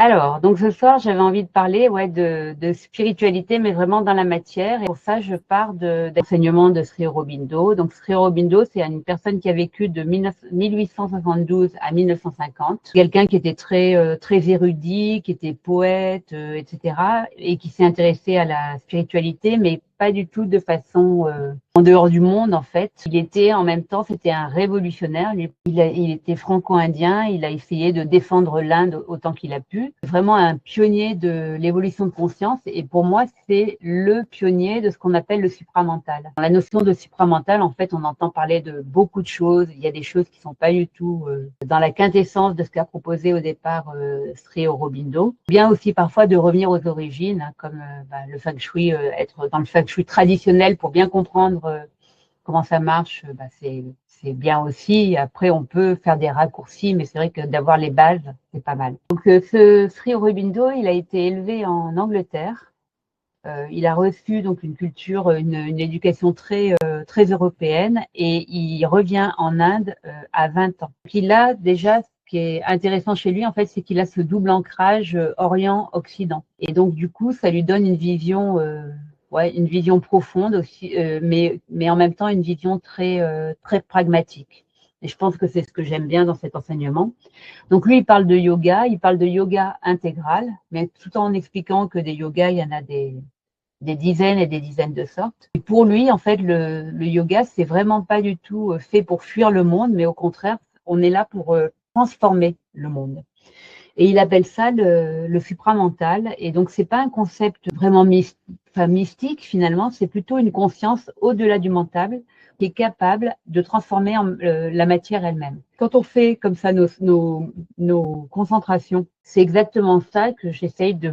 Alors, donc ce soir, j'avais envie de parler de spiritualité, mais vraiment dans la matière. Et pour ça, je pars d'enseignement de Sri Aurobindo. Donc, Sri Aurobindo, c'est une personne qui a vécu de 1872 à 1950. Quelqu'un qui était très érudit, qui était poète, etc. Et qui s'est intéressé à la spiritualité, mais pas du tout de façon en dehors du monde, en fait. Il était, en même temps, c'était un révolutionnaire. Il était franco-indien. Il a essayé de défendre l'Inde autant qu'il a pu. Vraiment un pionnier de l'évolution de conscience. Et pour moi, c'est le pionnier de ce qu'on appelle le supramental. La notion de supramental, en fait, on entend parler de beaucoup de choses. Il y a des choses qui sont pas du tout dans la quintessence de ce qu'a proposé au départ Sri Aurobindo. Bien aussi parfois de revenir aux origines, hein, comme le feng shui, être dans le feng shui traditionnel pour bien comprendre comment ça marche, c'est bien aussi. Après, on peut faire des raccourcis, mais c'est vrai que d'avoir les bases, c'est pas mal. Donc, ce Sri Aurobindo, il a été élevé en Angleterre. Il a reçu donc une culture, une éducation très européenne, et il revient en Inde à 20 ans. Donc, il a déjà, ce qui est intéressant chez lui, en fait, c'est qu'il a ce double ancrage Orient-Occident. Et donc, du coup, ça lui donne une vision une vision profonde aussi, mais en même temps une vision très pragmatique. Et je pense que c'est ce que j'aime bien dans cet enseignement. Donc lui, il parle de yoga intégral, mais tout en expliquant que des yogas, il y en a des dizaines et des dizaines de sortes. Et pour lui, en fait, le yoga, c'est vraiment pas du tout fait pour fuir le monde, mais au contraire, on est là pour transformer le monde. Et il appelle ça le supramental. Et donc, c'est pas un concept vraiment mystique, finalement, c'est plutôt une conscience au-delà du mental qui est capable de transformer la matière elle-même. Quand on fait comme ça nos concentrations, c'est exactement ça que j'essaye de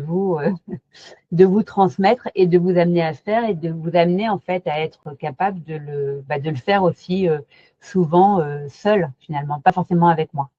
vous transmettre et de vous amener à faire, et de vous amener en fait à être capable de le faire aussi souvent seul, finalement, pas forcément avec moi.